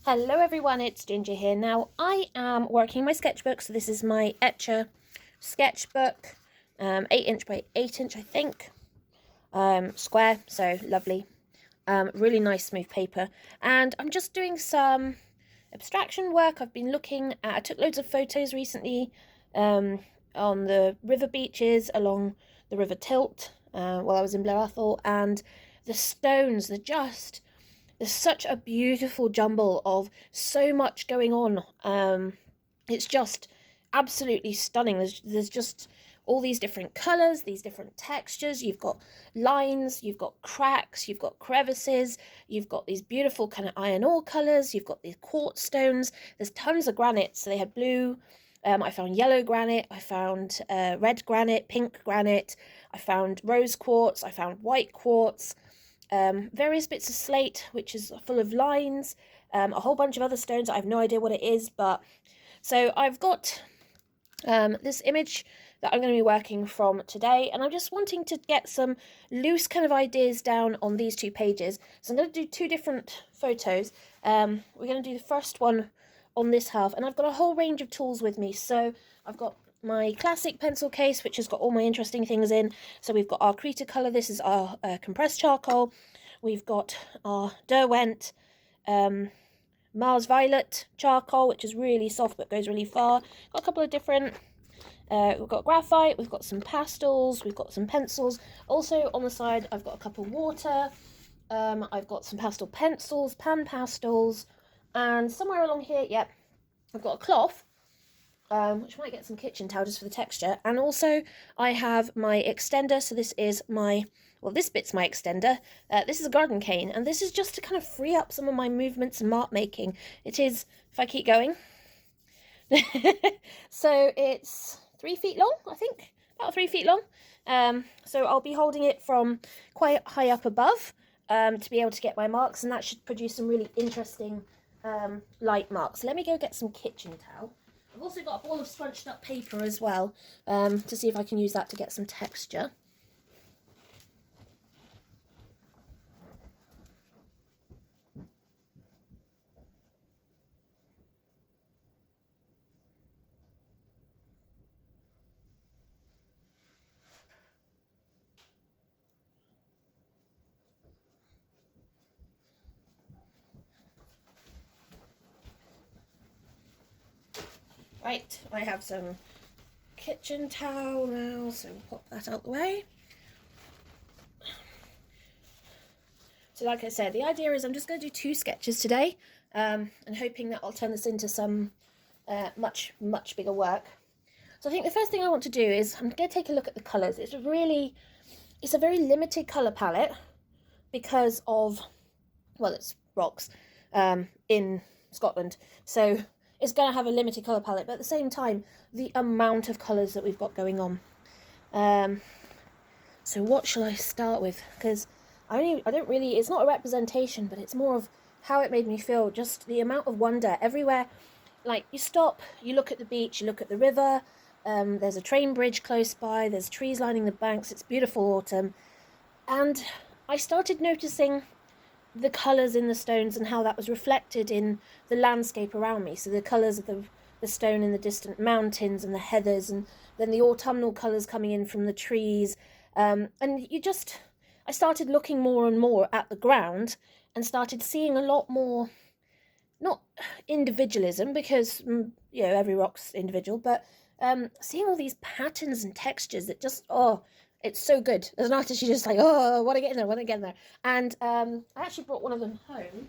Hello everyone, it's Ginger here. Now I am working my sketchbook, so this is my Etcher sketchbook, 8" by 8" I think, square, so lovely, really nice smooth paper, and I'm just doing some abstraction work. I've been looking at, I took loads of photos recently on the river beaches along the River Tilt while I was in Blair Athol, and the stones, there's such a beautiful jumble of so much going on. It's just absolutely stunning. There's just all these different colours, these different textures. You've got lines, you've got cracks, you've got crevices, you've got these beautiful kind of iron ore colours, you've got these quartz stones. There's tons of granite. So they had blue. I found yellow granite, I found red granite, pink granite, I found rose quartz, I found white quartz. Various bits of slate, which is full of lines, a whole bunch of other stones. I have no idea what it is, but so I've got this image that I'm going to be working from today, and I'm just wanting to get some loose kind of ideas down on these two pages. So I'm going to do two different photos. We're going to do the first one on this half, and I've got a whole range of tools with me. So I've got my classic pencil case, which has got all my interesting things in. So we've got our Krita colour, this is our compressed charcoal. We've got our Derwent Mars Violet charcoal, which is really soft but goes really far. Got a couple of different, we've got graphite, we've got some pastels, we've got some pencils. Also on the side I've got a cup of water, I've got some pastel pencils, pan pastels, and somewhere along here, yep, I've got a cloth, which might get some kitchen towel just for the texture. And also I have my extender, so this is my, well, this bit's my extender. This is a garden cane, and this is just to kind of free up some of my movements and mark making. It is, if I keep going, so it's 3 feet long, I think, about 3 feet long. So I'll be holding it from quite high up above to be able to get my marks, and that should produce some really interesting light marks. Let me go get some kitchen towel. I've also got a ball of scrunched up paper as well, to see if I can use that to get some texture. Right, I have some kitchen towel now, so we'll pop that out the way. So like I said, the idea is I'm just going to do 2 sketches today, and hoping that I'll turn this into some much bigger work. So I think the first thing I want to do is I'm going to take a look at the colours. It's a very limited colour palette because of, well, it's rocks in Scotland, so it's going to have a limited colour palette, but at the same time, the amount of colours that we've got going on. So what shall I start with? Because I don't really, it's not a representation, but it's more of how it made me feel, just the amount of wonder everywhere. Like, you stop, you look at the beach, you look at the river, there's a train bridge close by, there's trees lining the banks, it's beautiful autumn, and I started noticing the colours in the stones and how that was reflected in the landscape around me. So the colours of the stone in the distant mountains and the heathers, and then the autumnal colours coming in from the trees. And I started looking more and more at the ground and started seeing a lot more, not individualism, because, every rock's individual, but seeing all these patterns and textures that just, it's so good. As an artist, you're just like, oh, I want to get in there, And I actually brought one of them home.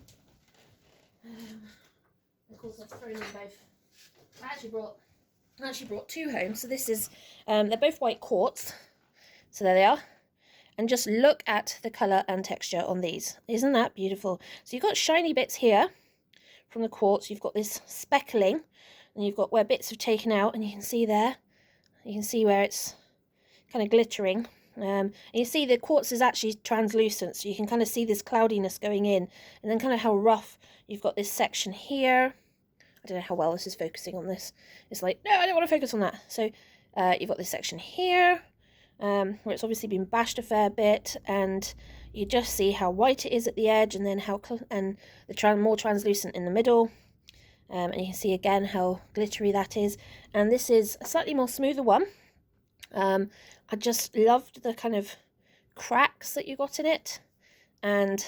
Of course, I've thrown them both. I actually brought 2 home. So this is, they're both white quartz. So there they are. And just look at the colour and texture on these. Isn't that beautiful? So you've got shiny bits here from the quartz. You've got this speckling, and you've got where bits have taken out, and you can see there. You can see where it's kind of glittering, and you see the quartz is actually translucent, so you can kind of see this cloudiness going in, and then kind of how rough. You've got this section here. I don't know how well this is focusing on this. It's like, no, I don't want to focus on that. So you've got this section here, where it's obviously been bashed a fair bit, and you just see how white it is at the edge, and then how more translucent in the middle. And you can see again how glittery that is. And this is a slightly more smoother one. I just loved the kind of cracks that you got in it, and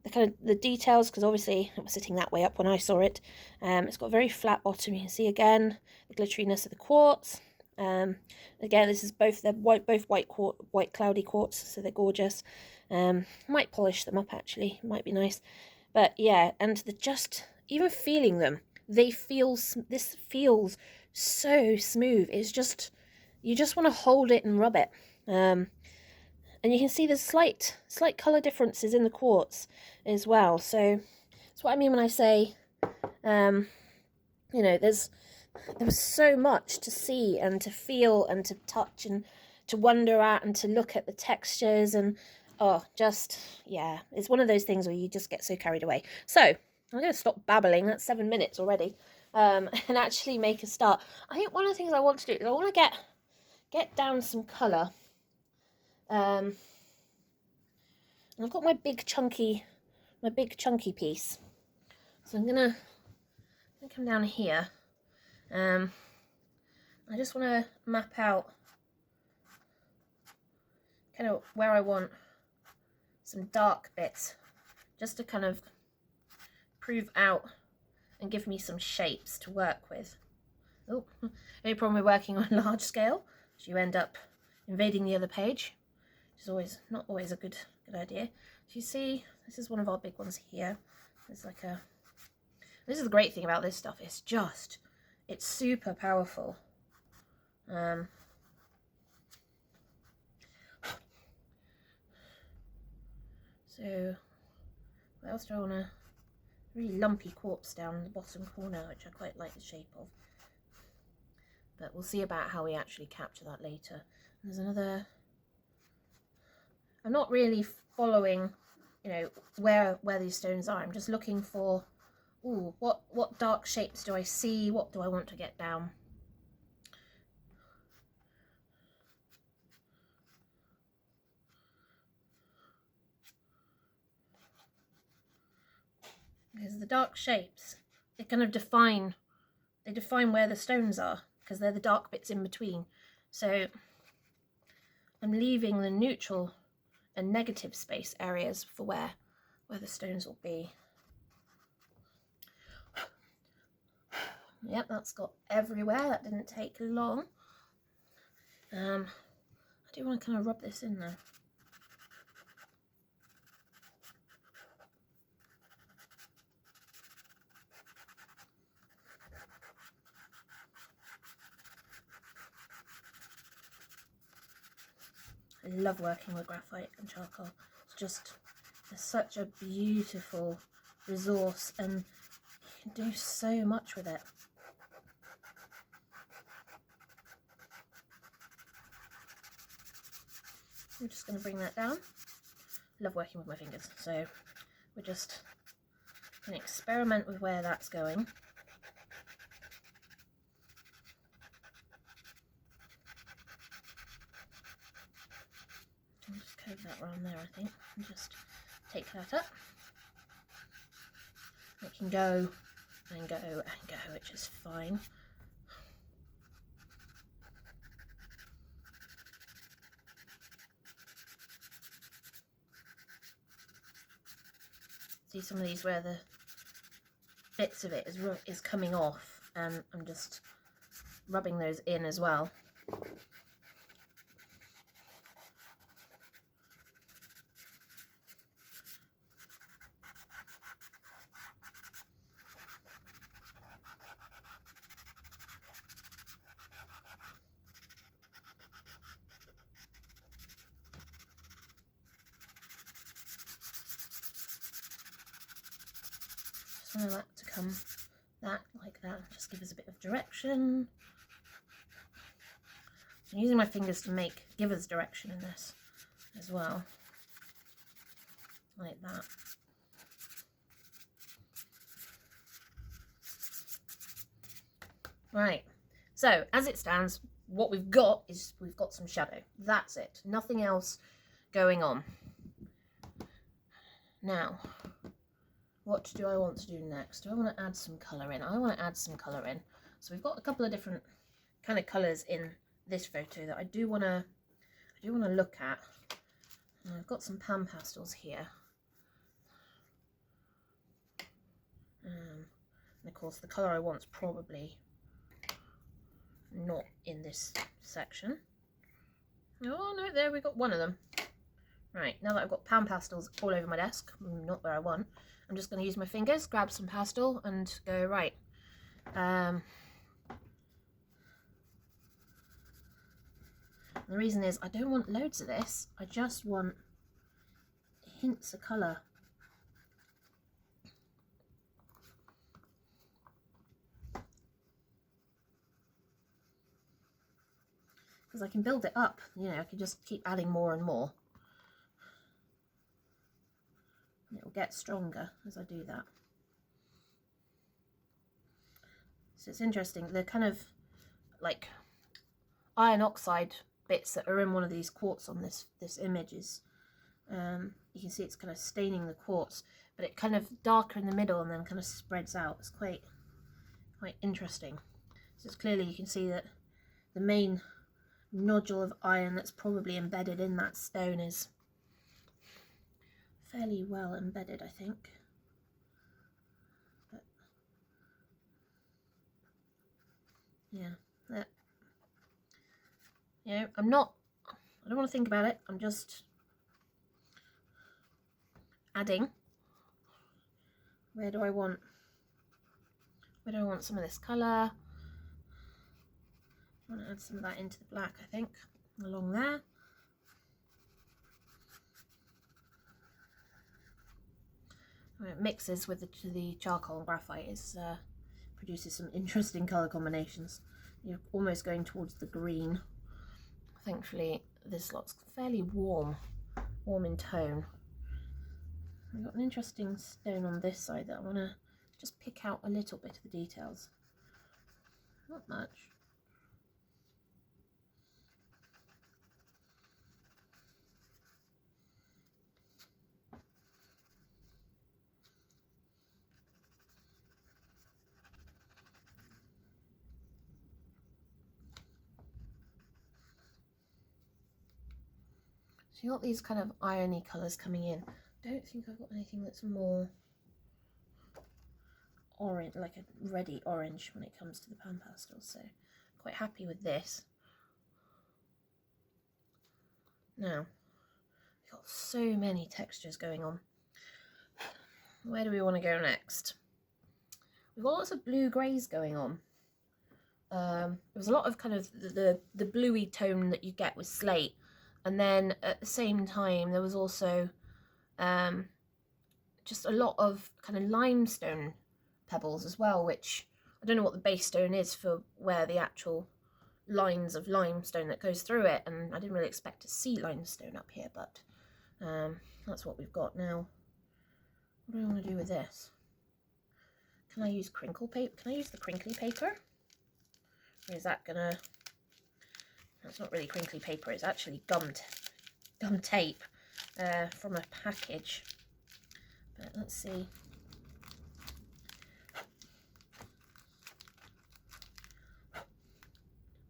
the details, because obviously it was sitting that way up when I saw it. It's got a very flat bottom. You can see again the glitteriness of the quartz. Again, this is both white cloudy quartz, so they're gorgeous. Might polish them up actually, might be nice. But yeah, and even feeling them, this feels so smooth. It's just, you just want to hold it and rub it. And you can see there's slight colour differences in the quartz as well. So that's what I mean when I say, you know, there was so much to see and to feel and to touch and to wonder at and to look at the textures, and yeah, it's one of those things where you just get so carried away. So I'm going to stop babbling. That's 7 minutes already, and actually make a start. I think one of the things I want to do is I want to get down some colour. And I've got my big chunky piece, so I'm gonna come down here. I just want to map out kind of where I want some dark bits, just to kind of prove out and give me some shapes to work with. Oh, only problem with working on a large scale is you end up invading the other page, which is not always a good idea. So you see, this is one of our big ones here. There's like this is the great thing about this stuff. It's super powerful. So what else do I want to? Really lumpy quartz down in the bottom corner, which I quite like the shape of. But we'll see about how we actually capture that later. There's another. I'm not really following, you know, where these stones are. I'm just looking for, ooh, what dark shapes do I see? What do I want to get down? Because the dark shapes, they kind of define where the stones are, because they're the dark bits in between. So I'm leaving the neutral and negative space areas for where the stones will be. Yep, that's got everywhere. That didn't take long. I do want to kind of rub this in though. I love working with graphite and charcoal. It's such a beautiful resource, and you can do so much with it. I'm just going to bring that down. I love working with my fingers, so we're just going to experiment with where that's going. I'll just coat that around there, I think, and just take that up. It can go and go and go, which is fine. See some of these where the bits of it is coming off, and I'm just rubbing those in as well. I want that to come like that, just give us a bit of direction. I'm using my fingers to give us direction in this as well, like that. Right, so as it stands, what we've got is we've got some shadow. That's it. Nothing else going on. Now, what do I want to do next? Do I want to add some colour in? I want to add some colour in. So we've got a couple of different kind of colours in this photo that I do want to look at. And I've got some pan pastels here. And of course the colour I want is probably not in this section. Oh no, there we got one of them. Right, now that I've got pan pastels all over my desk, not where I want, I'm just going to use my fingers, grab some pastel and go, right. The reason is I don't want loads of this, I just want hints of colour. Because I can build it up, you know, I can just keep adding more and more. And it will get stronger as I do that. So it's interesting, the kind of like iron oxide bits that are in one of these quartz on this image is, you can see it's kind of staining the quartz, but it kind of darker in the middle and then kind of spreads out. It's quite interesting. So it's clearly, you can see that the main nodule of iron that's probably embedded in that stone is fairly well embedded, I think. But yeah, that, you know, I don't want to think about it, I'm just adding. Where do I want some of this colour? I want to add some of that into the black, I think, along there. When it mixes with the charcoal and graphite, it produces some interesting colour combinations. You're almost going towards the green. Thankfully, this lot's fairly warm in tone. I've got an interesting stone on this side that I want to just pick out a little bit of the details. Not much. So you got these kind of irony colours coming in. I don't think I've got anything that's more orange, like a reddy orange when it comes to the pan pastels, so quite happy with this. Now, we've got so many textures going on. Where do we want to go next? We've got lots of blue greys going on. There was a lot of kind of the bluey tone that you get with slate, and then at the same time there was also just a lot of kind of limestone pebbles as well, which I don't know what the base stone is for where the actual lines of limestone that goes through it, and I didn't really expect to see limestone up here, but that's what we've got now. What do I want to do with this? Can I use crinkle paper? Can I use the crinkly paper? Or is that gonna... That's not really crinkly paper, it's actually gum tape from a package. But let's see.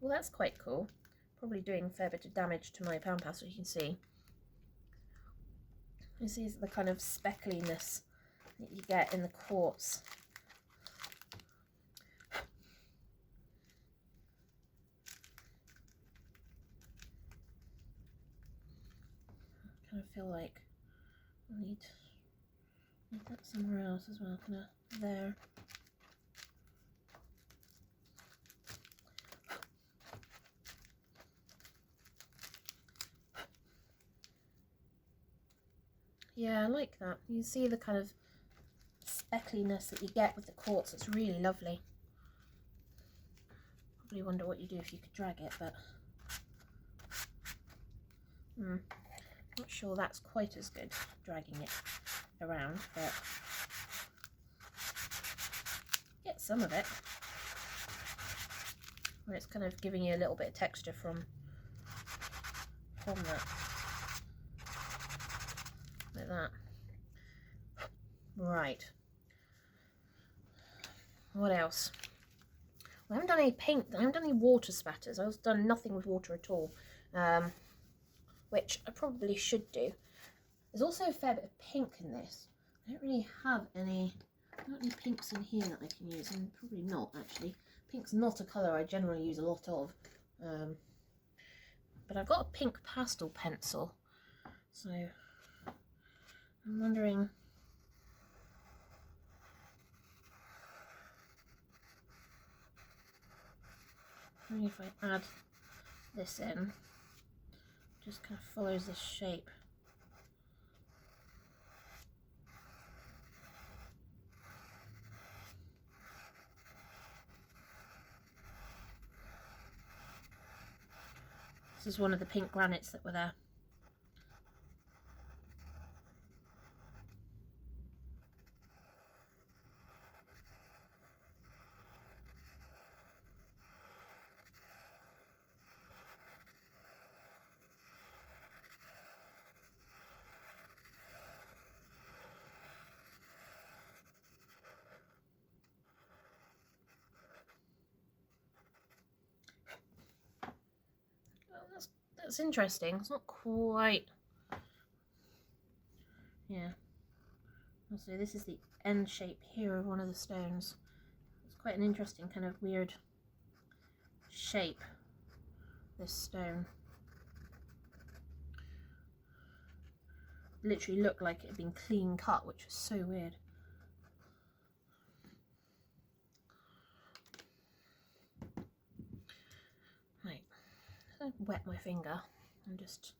Well, that's quite cool. Probably doing a fair bit of damage to my pan pastel, you can see. This is the kind of speckliness that you get in the quartz. I kind of feel like I need that somewhere else as well, kind of there. Yeah, I like that. You see the kind of speckliness that you get with the quartz. It's really lovely. Probably wonder what you do if you could drag it, but not sure that's quite as good, dragging it around, but get some of it. where it's kind of giving you a little bit of texture from that. Like that. Right. What else? I haven't done any paint, I haven't done any water spatters. I've done nothing with water at all, which I probably should do. There's also a fair bit of pink in this. I don't really have any, not any pinks in here that I can use, and probably not actually. Pink's not a colour I generally use a lot of, but I've got a pink pastel pencil, so I'm wondering. If I add this in, just kind of follows this shape. This is one of the pink granites that were there. That's interesting. It's not quite. Yeah. So this is the end shape here of one of the stones. It's quite an interesting kind of weird shape, this stone. Literally looked like it had been clean cut, which was so weird. Right, I wet my finger and just.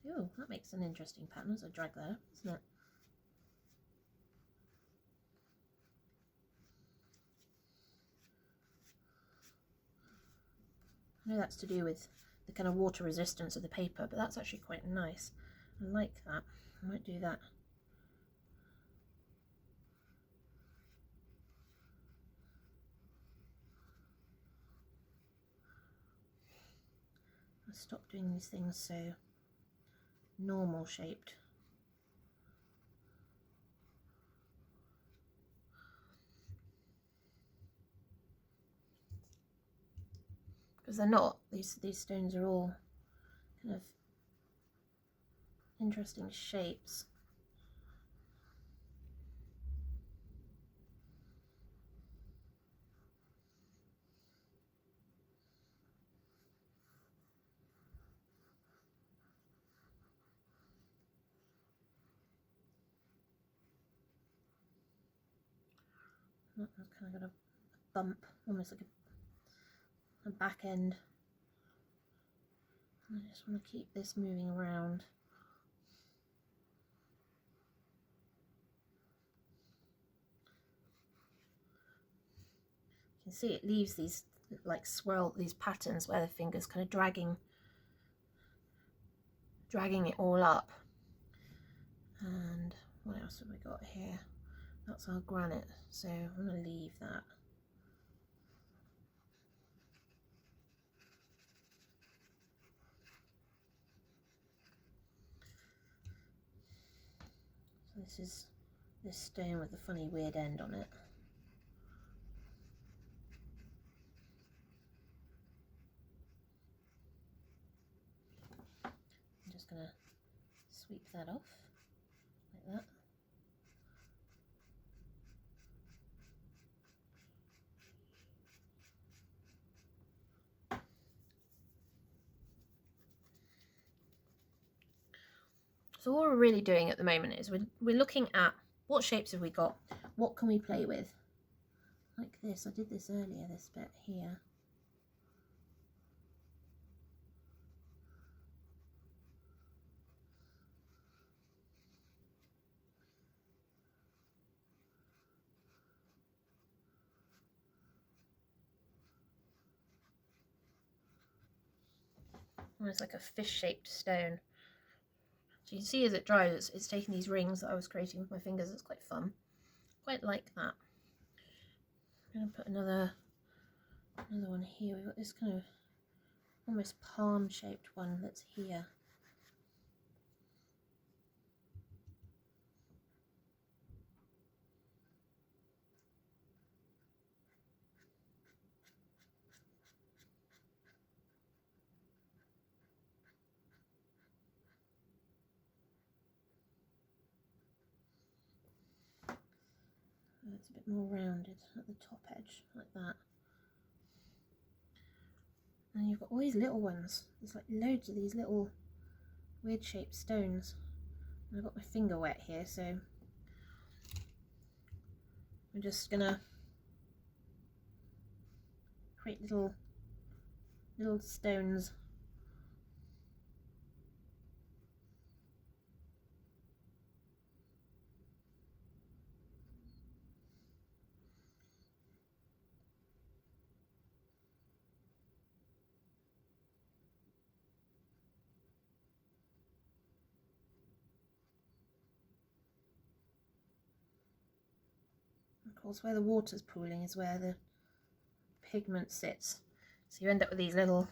Oh, that makes an interesting pattern as I drag there, isn't it? I know that's to do with the kind of water resistance of the paper, but that's actually quite nice. I like that. I might do that. I'll stop doing these things so normal shaped. Because they're not. These stones are all kind of interesting shapes. I've kind of got a bump, almost like a back end. I just want to keep this moving around. You can see it leaves these like swirl, these patterns where the finger's kind of dragging it all up. And what else have we got here? That's our granite, so I'm going to leave that. So this is this stone with the funny weird end on it. I'm just going to sweep that off like that. So what we're really doing at the moment is we're looking at what shapes have we got, what can we play with. Like this, I did this earlier, this bit here. Almost like a fish-shaped stone. So you can see as it dries, it's taking these rings that I was creating with my fingers. It's quite fun. Quite like that. I'm going to put another one here. We've got this kind of almost palm shaped one that's here. It's a bit more rounded at the top edge, like that. And you've got all these little ones. There's like loads of these little weird shaped stones. And I've got my finger wet here, so I'm just gonna create little stones. Of course, where the water's pooling is where the pigment sits. So you end up with these little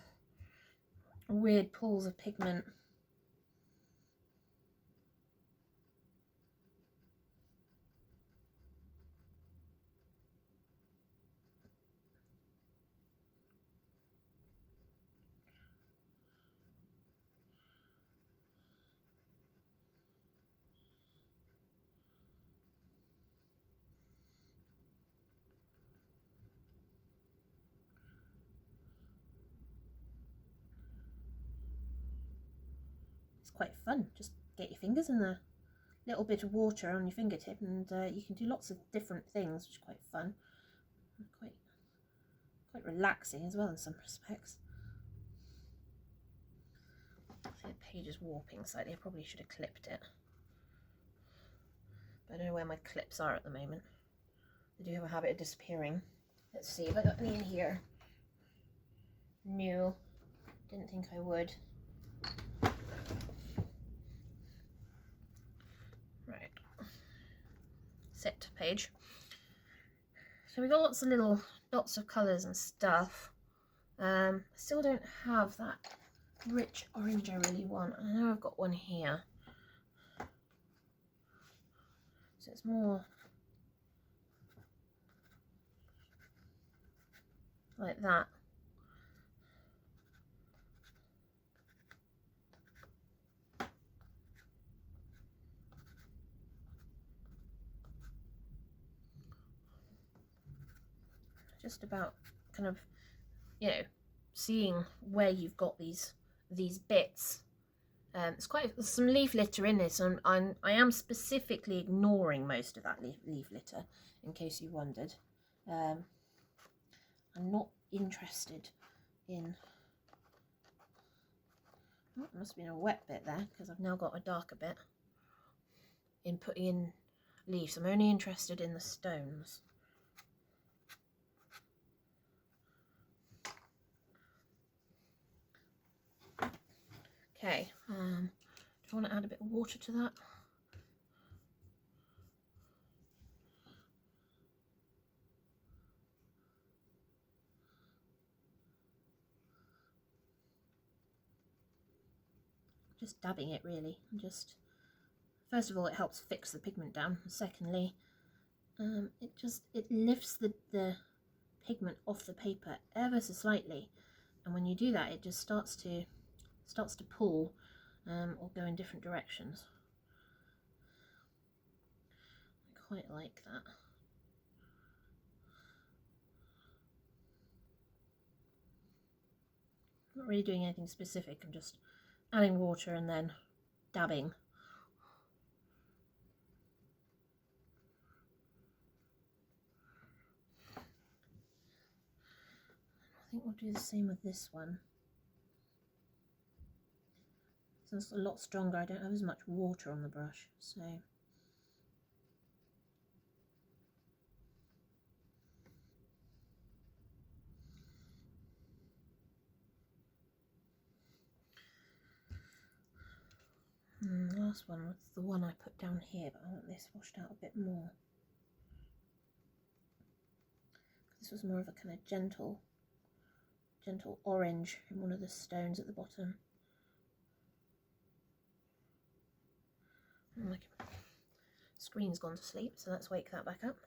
weird pools of pigment. It's quite fun. Just get your fingers in a little bit of water on your fingertip, and you can do lots of different things, which is quite fun. Quite relaxing as well in some respects. I think the page is warping slightly. I probably should have clipped it. But I don't know where my clips are at the moment. They do have a habit of disappearing. Let's see if I got any in here. No, didn't think I would. Right, set page. So we got lots of little dots of colours and stuff. I still don't have that rich orange I really want. I know I've got one here. So it's more like that. Just about kind of, you know, seeing where you've got these bits. There's quite some leaf litter in this, and I am specifically ignoring most of that leaf litter, in case you wondered. I'm not interested in... Oh, there must have been a wet bit there, because I've now got a darker bit in putting in leaves. I'm only interested in the stones. Okay, do I want to add a bit of water to that? Just dabbing it really, and just, first of all, it helps fix the pigment down. Secondly, it lifts the pigment off the paper ever so slightly, and when you do that, it just starts to pull or go in different directions. I quite like that. I'm not really doing anything specific, I'm just adding water and then dabbing. I think we'll do the same with this one. Since it's a lot stronger, I don't have as much water on the brush, so... The last one was the one I put down here, but I want this washed out a bit more. This was more of a kind of gentle orange in one of the stones at the bottom. My screen's gone to sleep, so let's wake that back up.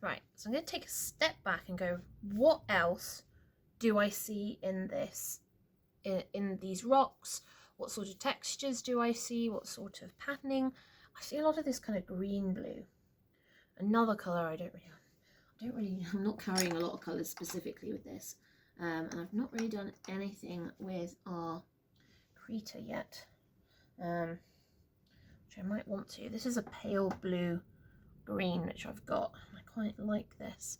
Right, so I'm going to take a step back and go, what else do I see in this, in these rocks? What sort of textures do I see? What sort of patterning? I see a lot of this kind of green blue. Another colour I'm not carrying a lot of colours specifically with this. And I've not really done anything with our Krita yet, which I might want to. This is a pale blue green which I've got. I quite like this.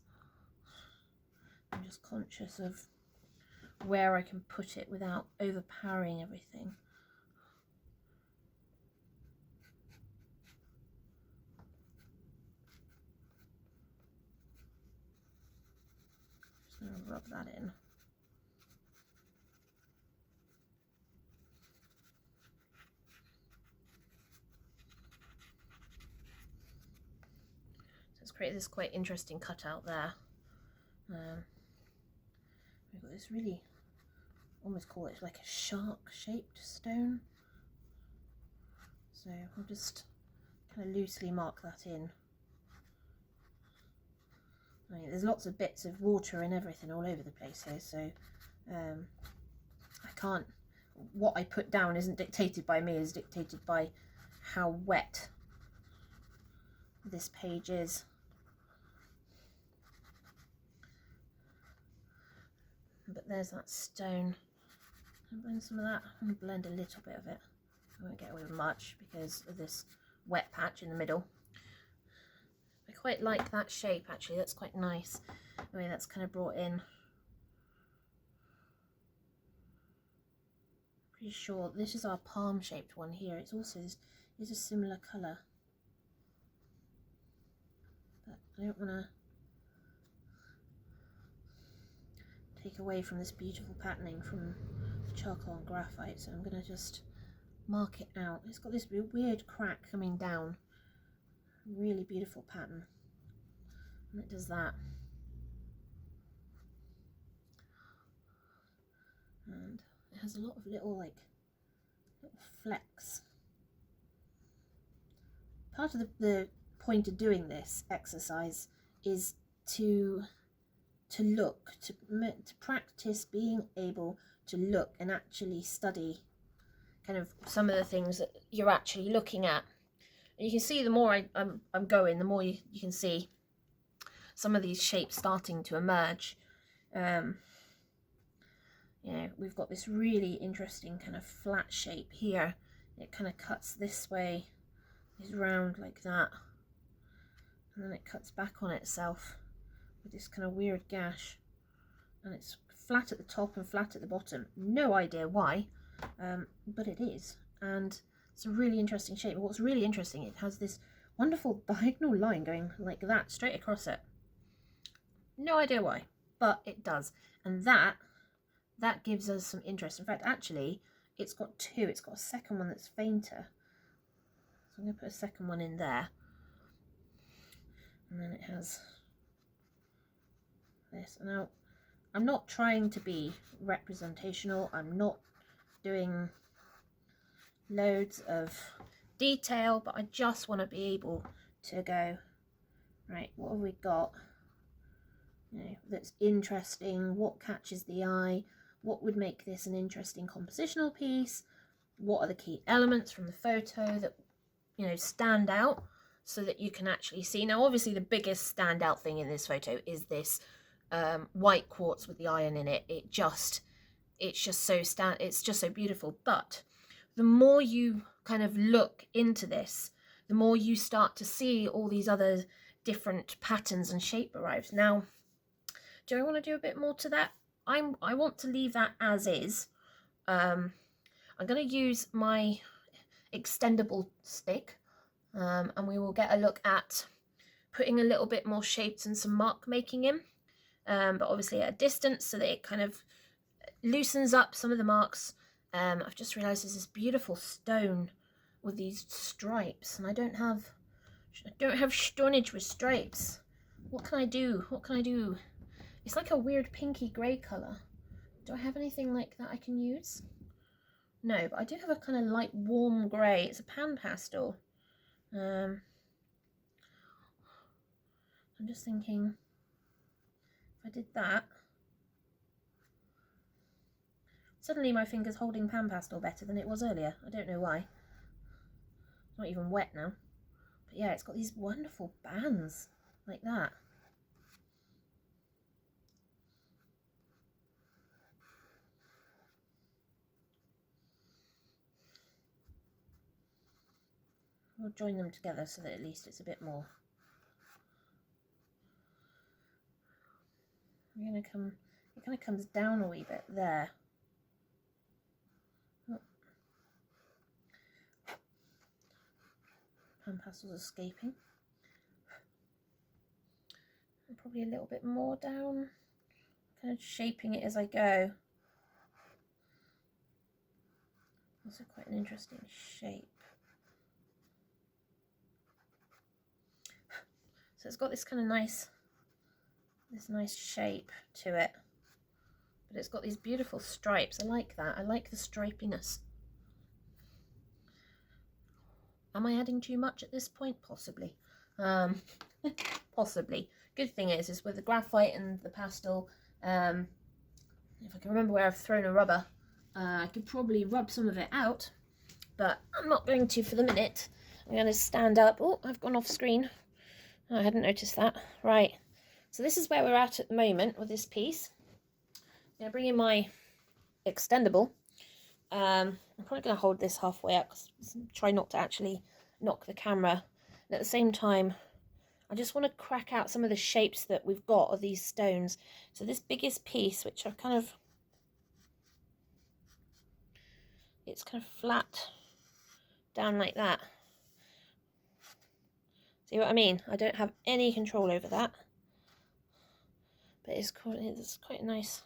I'm just conscious of where I can put it without overpowering everything. Just going to rub that in. It's created this quite interesting cutout there. We've got this really, almost call it like a shark shaped stone. So I'll just kind of loosely mark that in. I mean, there's lots of bits of water and everything all over the place here, so I can't, what I put down isn't dictated by me, is dictated by how wet this page is. But there's that stone. I'll blend some of that. I'm going to blend a little bit of it. I won't get away with much because of this wet patch in the middle. I quite like that shape actually, that's quite nice. The way that's kind of brought in. Pretty sure this is our palm shaped one here. It's also is a similar colour. But I don't want to take away from this beautiful patterning from charcoal and graphite, so I'm going to just mark it out. It's got this weird crack coming down, really beautiful pattern, and it does that. And it has a lot of little flecks. Part of the point of doing this exercise is to look, to practice being able to look and actually study kind of some of the things that you're actually looking at. And you can see the more I'm going, the more you can see some of these shapes starting to emerge. You know, we've got this really interesting kind of flat shape here. It kind of cuts this way, is round like that, and then it cuts back on itself with this kind of weird gash, and it's flat at the top and flat at the bottom. No idea why, but it is, and it's a really interesting shape. And what's really interesting, it has this wonderful diagonal line going like that straight across it. No idea why, but it does, and that gives us some interest. In fact, actually, it's got two. It's got a second one that's fainter, so I'm going to put a second one in there, and then it has this. Now, I'm not trying to be representational. I'm not doing loads of detail, but I just want to be able to go, right, what have we got, you know, that's interesting? What catches the eye? What would make this an interesting compositional piece? What are the key elements from the photo that, you know, stand out so that you can actually see? Now, obviously, the biggest standout thing in this photo is this white quartz with the iron in it. It's just so beautiful. But the more you kind of look into this, the more you start to see all these other different patterns and shape arrives. Now, do I want to do a bit more to that? I want to leave that as is. I'm going to use my extendable stick, and we will get a look at putting a little bit more shapes and some mark making in, but obviously at a distance, so that it kind of loosens up some of the marks I've just realised there's this beautiful stone with these stripes, and I don't have stonage with stripes. What can I do? What can I do? It's like a weird pinky grey colour. Do I have anything like that I can use? No, but I do have a kind of light warm grey. It's a pan pastel. I'm just thinking if I did that, suddenly my finger's holding pan pastel better than it was earlier. I don't know why. It's not even wet now. But yeah, it's got these wonderful bands like that. We'll join them together so that at least it's a bit more. We're going to come, it kind of comes down a wee bit there. Oh. Pan pastel's escaping. And probably a little bit more down. Kind of shaping it as I go. Also quite an interesting shape. So it's got this kind of nice shape to it, but it's got these beautiful stripes. I like that. I like the stripiness. Am I adding too much at this point? Possibly. Possibly. Good thing is with the graphite and the pastel, if I can remember where I've thrown a rubber, I could probably rub some of it out, but I'm not going to for the minute. I'm going to stand up. Oh, I've gone off screen. I hadn't noticed that. Right. So this is where we're at the moment with this piece. I'm going to bring in my extendable. I'm probably going to hold this halfway up, try not to actually knock the camera. And at the same time, I just want to crack out some of the shapes that we've got of these stones. So this biggest piece, which I've kind of, it's kind of flat down like that. See what I mean? I don't have any control over that. But it's quite nice.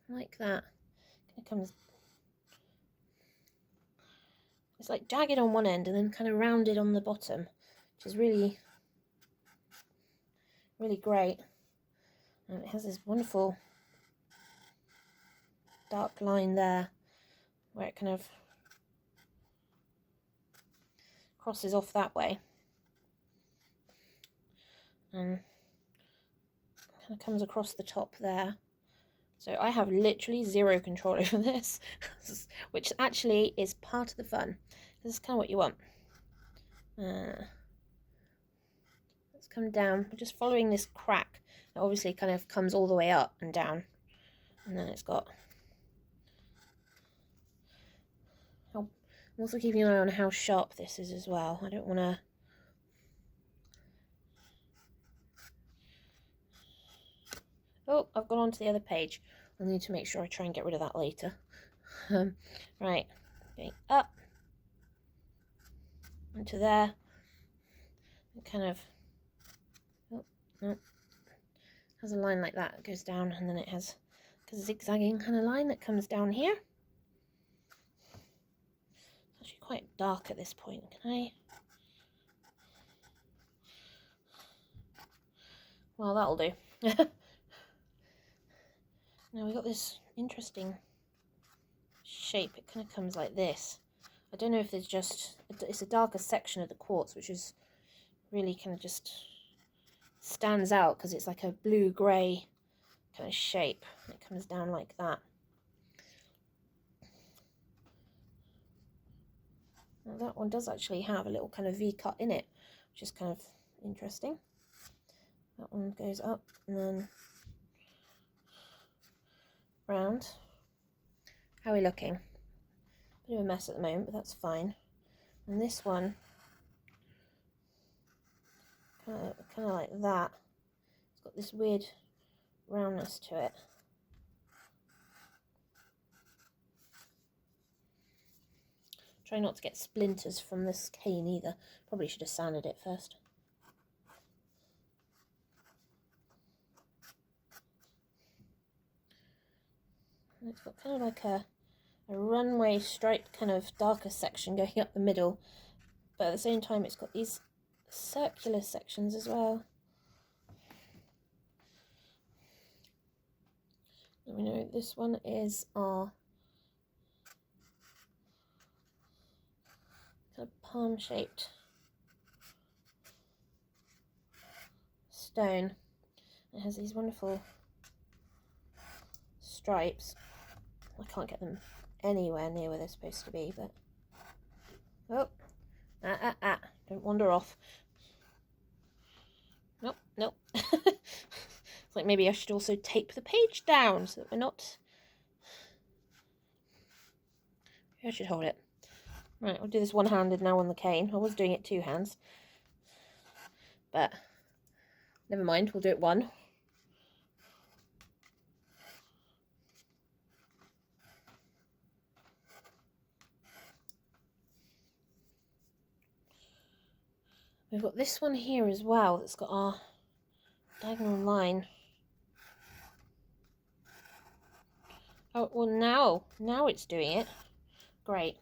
Like that. It comes, it's like jagged on one end and then kind of rounded on the bottom, which is really, really great. And it has this wonderful dark line there where it kind of crosses off that way. And kind of comes across the top there. So I have literally zero control over this, which actually is part of the fun. This is kind of what you want. Let's come down. We're just following this crack that obviously kind of comes all the way up and down. And then it's got... Oh, I'm also keeping an eye on how sharp this is as well. I don't want to... Oh, I've gone on to the other page. I'll need to make sure I try and get rid of that later. Right, going up into there. And kind of, oh, no, has a line like that. It goes down and then it has a zigzagging kind of line that comes down here. It's actually quite dark at this point. Can I? Well, that'll do. Now we've got this interesting shape. It kind of comes like this. I don't know if there's just, it's a darker section of the quartz, which is really kind of just stands out because it's like a blue-grey kind of shape. It comes down like that. Now that one does actually have a little kind of V-cut in it, which is kind of interesting. That one goes up and then round. How are we looking? Bit of a mess at the moment, but that's fine. And this one, kind of like that. It's got this weird roundness to it. Try not to get splinters from this cane either. Probably should have sanded it first. And it's got kind of like a a runway striped kind of darker section going up the middle, but at the same time it's got these circular sections as well. Let me know, this one is our kind of palm shaped stone. It has these wonderful stripes. I can't get them anywhere near where they're supposed to be, but don't wander off. Nope. It's like maybe I should also tape the page down so that we're not... I should hold it. Right, I'll do this one-handed now on the cane. I was doing it two hands, but never mind, we'll do it one. We've got this one here as well that's got our diagonal line. Oh, well now it's doing it. Great.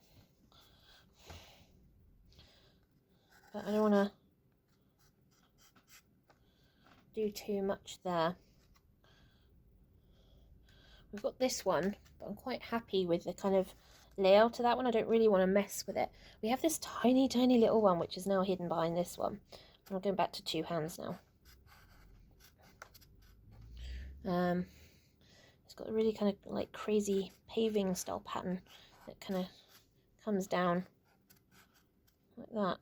But I don't want to do too much there. We've got this one, but I'm quite happy with the kind of layout of that one. I don't really want to mess with it. We have this tiny little one which is now hidden behind this one. I'm going back to two hands now. It's got a really kind of like crazy paving style pattern that kind of comes down like that.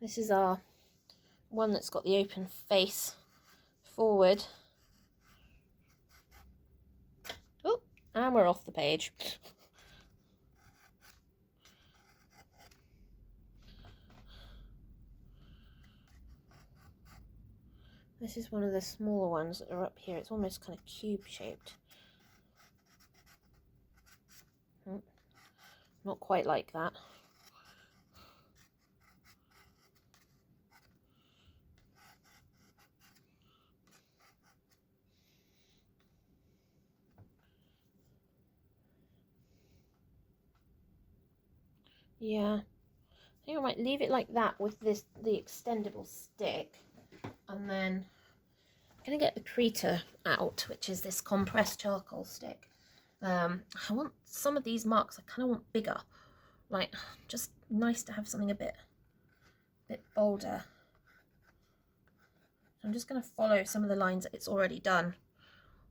This is our one that's got the open face forward. Oh, and we're off the page. This is one of the smaller ones that are up here. It's almost kind of cube shaped. Not quite like that. Yeah, I think I might leave it like that with the extendable stick, and then I'm going to get the Krita out, which is this compressed charcoal stick. I want some of these marks, I kind of want bigger, like just nice to have something a bit bolder. I'm just going to follow some of the lines that it's already done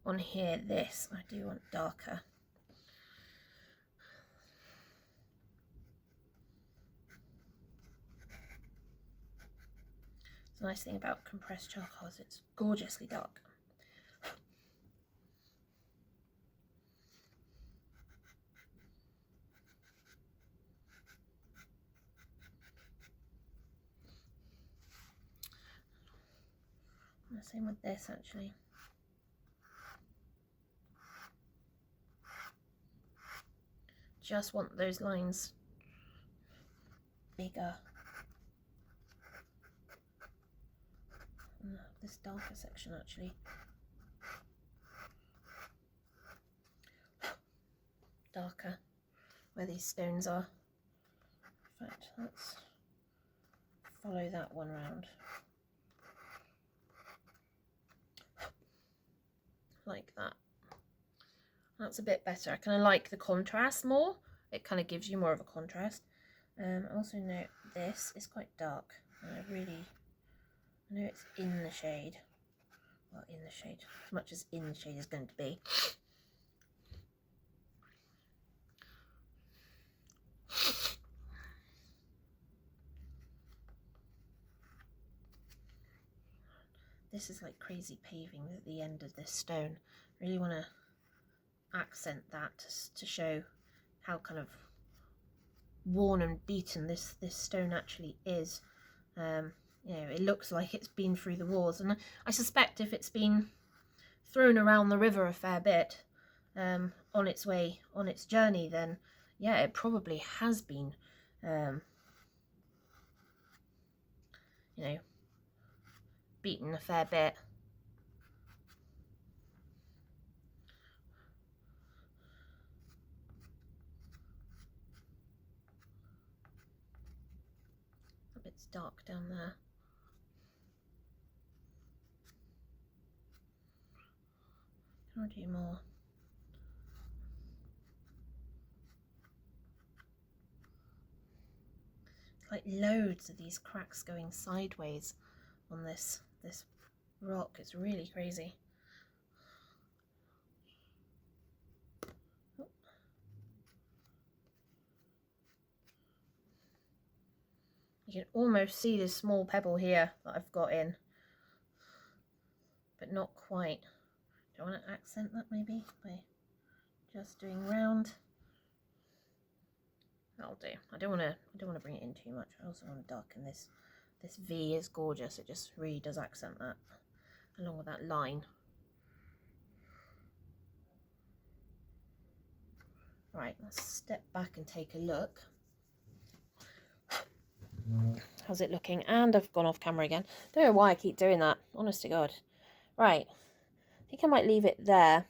on here. This I do want darker. The nice thing about compressed charcoal is it's gorgeously dark. The same with this actually. Just want those lines bigger. This darker section actually. Darker where these stones are. In fact, let's follow that one round. Like that. That's a bit better. I kind of like the contrast more. It kind of gives you more of a contrast. Also note this is quite dark. I know it's in the shade. Well, in the shade. As much as in the shade is going to be. This is like crazy paving at the end of this stone. Really want to accent that to show how kind of worn and beaten this stone actually is. You know, it looks like it's been through the wars, and I suspect if it's been thrown around the river a fair bit on its way, on its journey, then yeah, it probably has been you know, beaten a fair bit. A bit dark down there. I'll do more. Like loads of these cracks going sideways on this rock. It's really crazy. You can almost see this small pebble here that I've got in, but not quite. Do I want to accent that maybe by just doing round? That'll do. I don't want to bring it in too much. I also want to darken this. This V is gorgeous. It just really does accent that along with that line. Right, let's step back and take a look. How's it looking? And I've gone off camera again. Don't know why I keep doing that. Honest to God. Right. I think I might leave it there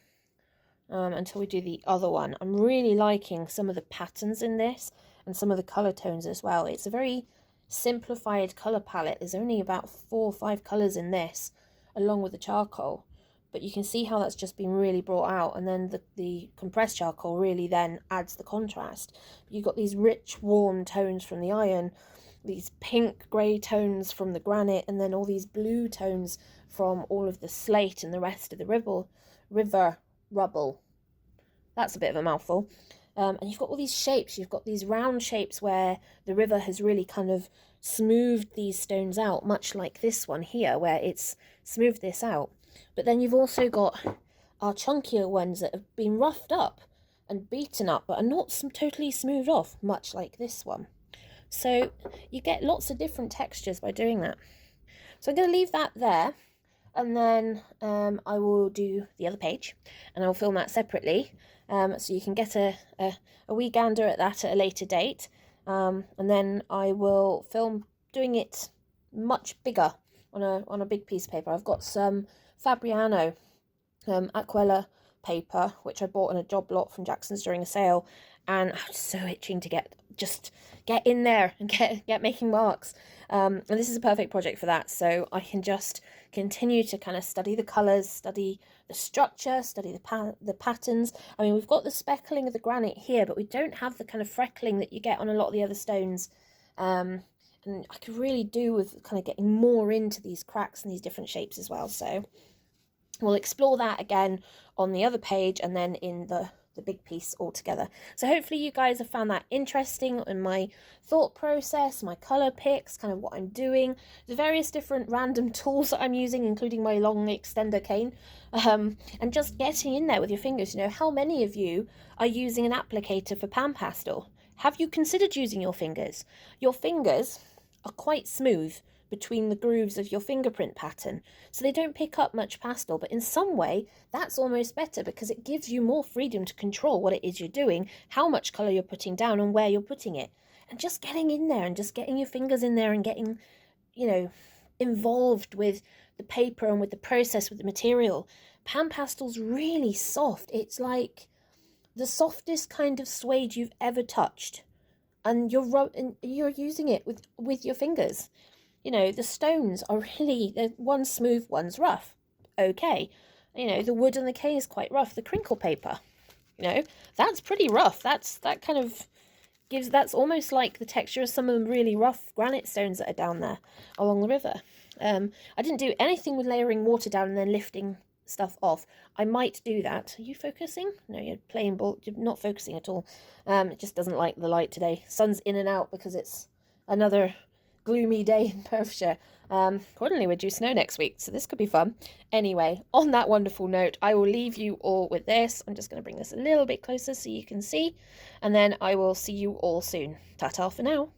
until we do the other one. I'm really liking some of the patterns in this and some of the colour tones as well. It's a very simplified colour palette. There's only about 4 or 5 colours in this along with the charcoal. But you can see how that's just been really brought out, and then the compressed charcoal really then adds the contrast. You've got these rich, warm tones from the iron, these pink grey tones from the granite, and then all these blue tones from all of the slate and the rest of the river rubble. That's a bit of a mouthful. And you've got all these shapes. You've got these round shapes where the river has really kind of smoothed these stones out, much like this one here, where it's smoothed this out. But then you've also got our chunkier ones that have been roughed up and beaten up, but are not totally smoothed off, much like this one. So you get lots of different textures by doing that. So I'm going to leave that there, and then I will do the other page, and I'll film that separately, so you can get a wee gander at that at a later date. And then I will film doing it much bigger on a big piece of paper. I've got some Fabriano Aquella paper, which I bought in a job lot from Jackson's during a sale, and I'm so itching to get in there and get making marks. And this is a perfect project for that, so I can just continue to kind of study the colours, study the structure, study the patterns. I mean, we've got the speckling of the granite here, but we don't have the kind of freckling that you get on a lot of the other stones. And I could really do with kind of getting more into these cracks and these different shapes as well. So we'll explore that again on the other page and then in the big piece all together. So hopefully you guys have found that interesting in my thought process, my colour picks, kind of what I'm doing, the various different random tools that I'm using, including my long extender cane, and just getting in there with your fingers. You know, how many of you are using an applicator for pan pastel? Have you considered using your fingers? Your fingers are quite smooth between the grooves of your fingerprint pattern, so they don't pick up much pastel, but in some way that's almost better because it gives you more freedom to control what it is you're doing, how much colour you're putting down and where you're putting it, and just getting in there and just getting your fingers in there and getting, you know, involved with the paper and with the process, with the material. Pan pastel's really soft. It's like the softest kind of suede you've ever touched, and you're using it with your fingers. You know, the stones are really, one's smooth, one's rough. Okay. You know, the wood and the cane is quite rough. The crinkle paper, you know, that's pretty rough. That's almost like the texture of some of the really rough granite stones that are down there along the river. I didn't do anything with layering water down and then lifting stuff off. I might do that. Are you focusing? No, you're playing ball. You're not focusing at all. It just doesn't like the light today. Sun's in and out because it's another gloomy day in Perthshire. Accordingly, we're due snow next week, so this could be fun. Anyway, on that wonderful note, I will leave you all with this. I'm just going to bring this a little bit closer so you can see, and then I will see you all soon. Ta-ta for now.